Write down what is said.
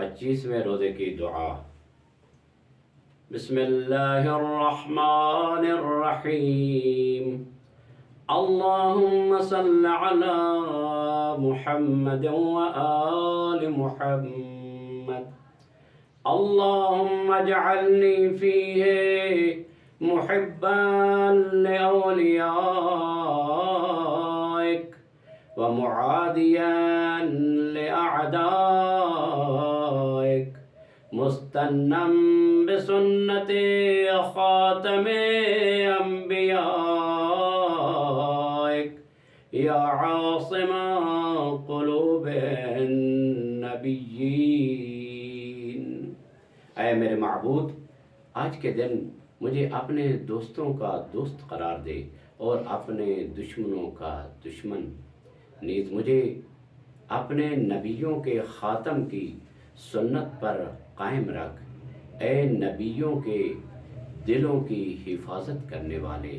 25ویں روزے کی دعا۔ بسم اللہ الرحمن الرحیم، اللہم صل علی محمد وآل محمد، اللہم اجعلنی فیہ محبا لأولیائک ومعادیا لأعدائک، مستنا بسنت خاتم انبیائک، یا عاصم قلوب النبیین۔ اے میرے معبود، آج کے دن مجھے اپنے دوستوں کا دوست قرار دے اور اپنے دشمنوں کا دشمن، نیز مجھے اپنے نبیوں کے خاتم کی سنت پر قائم رکھ۔ اے نبیوں کے دلوں کی حفاظت کرنے والے،